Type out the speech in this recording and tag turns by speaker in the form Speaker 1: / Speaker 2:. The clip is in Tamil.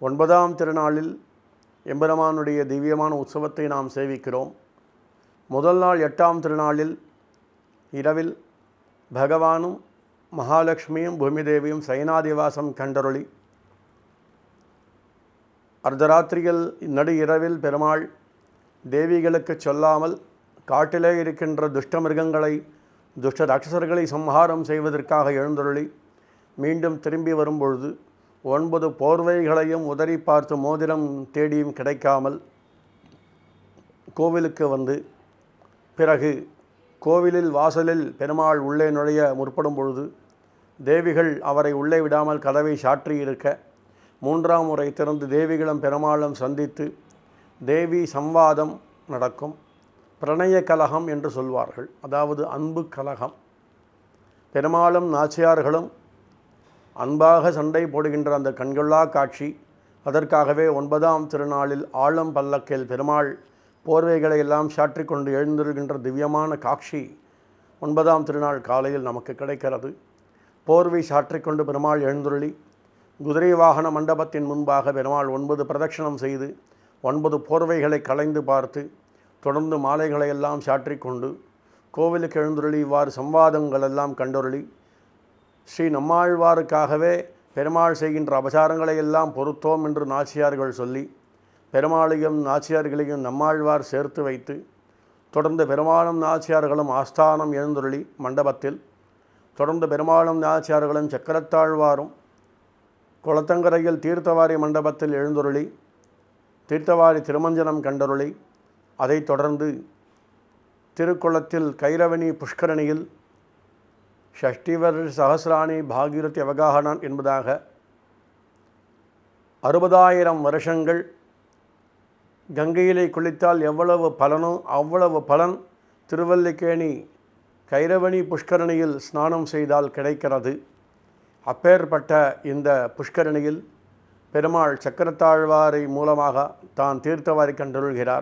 Speaker 1: 9ஆம் திருநாளில் எம்பெருமானுடைய திவ்யமான உற்சவத்தை நாம் சேவிக்கிறோம். முதல் நாள் 8ஆம் திருநாளில் இரவில் பகவானும் மகாலட்சுமியும் பூமி தேவியும் சயனாதிவாசம் கண்டருளி, அர்த்தராத்திரியில் நடு இரவில் பெருமாள் தேவிகளுக்கு சொல்லாமல் காட்டிலே இருக்கின்ற துஷ்ட மிருகங்களை துஷ்ட ராட்சசர்களை சம்ஹாரம் செய்வதற்காக எழுந்தருளி மீண்டும் திரும்பி வரும்பொழுது 9 போர்வைகளையும் உதறி பார்த்து மோதிரம் தேடியும் கிடைக்காமல் கோவிலுக்கு வந்து, பிறகு கோவிலில் வாசலில் பெருமாள் உள்ளே நுழைய முற்படும் பொழுது தேவிகள் அவரை உள்ளே விடாமல் கதவை சாற்றியிருக்க 3ஆம் முறை திறந்து தேவிகளும் பெருமாளும் சந்தித்து தேவி சம்வாதம் நடக்கும். பிரணய கலகம் என்று சொல்வார்கள், அதாவது அன்பு கலகம். பெருமாளும் நாச்சியார்களும் அன்பாக சண்டை போடுகின்ற அந்த கண்கொள்ளா காட்சி. அதற்காகவே 9ஆம் திருநாளில் ஆழம் பல்லக்கில் பெருமாள் போர்வைகளை எல்லாம் சாற்றிக்கொண்டு எழுந்திருக்கின்ற திவ்யமான காட்சி 9ஆம் திருநாள் காலையில் நமக்கு கிடைக்கிறது. போர்வை சாற்றிக்கொண்டு பெருமாள் எழுந்துருளி குதிரை வாகன மண்டபத்தின் முன்பாக பெருமாள் 9 பிரதட்சணம் செய்து 9 போர்வைகளை களைந்து பார்த்து தொடர்ந்து மாலைகளை எல்லாம் சாற்றிக்கொண்டு கோவிலுக்கு எழுந்துருளி இவ்வாறு சம்வாதங்கள் எல்லாம் கண்டொருளி ஸ்ரீ நம்மாழ்வாருக்காகவே பெருமாள் செய்கின்ற அபசாரங்களை எல்லாம் பொறுத்தோம் என்று நாச்சியார்கள் சொல்லி பெருமாளையும் நாச்சியார்களையும் நம்மாழ்வார் சேர்த்து வைத்து தொடர்ந்து பெருமாளும் நாச்சியார்களும் ஆஸ்தானம் எழுந்துருளி மண்டபத்தில் தொடர்ந்து பெருமாளும் நாச்சியார்களும் சக்கரத்தாழ்வாரும் குளத்தங்கரையில் தீர்த்தவாரி மண்டபத்தில் எழுந்துருளி தீர்த்தவாரி திருமஞ்சனம் கண்டருளி அதைத் தொடர்ந்து திருக்குளத்தில் கைரவணி புஷ்கரணியில் ஷஷ்டிவர் சஹசிராணி பாகீரதி அவகாகனான் என்பதாக 60,000 வருஷங்கள் கங்கையிலே குளித்தால் எவ்வளவு பலனோ அவ்வளவு பலன் திருவல்லிக்கேணி கைரவணி புஷ்கரணியில் ஸ்நானம் செய்தால் கிடைக்கிறது. அப்பேற்பட்ட இந்த புஷ்கரணியில் பெருமாள் சக்கரத்தாழ்வாரை மூலமாக தான் தீர்த்தவாரி கண்டருள்கிறார்.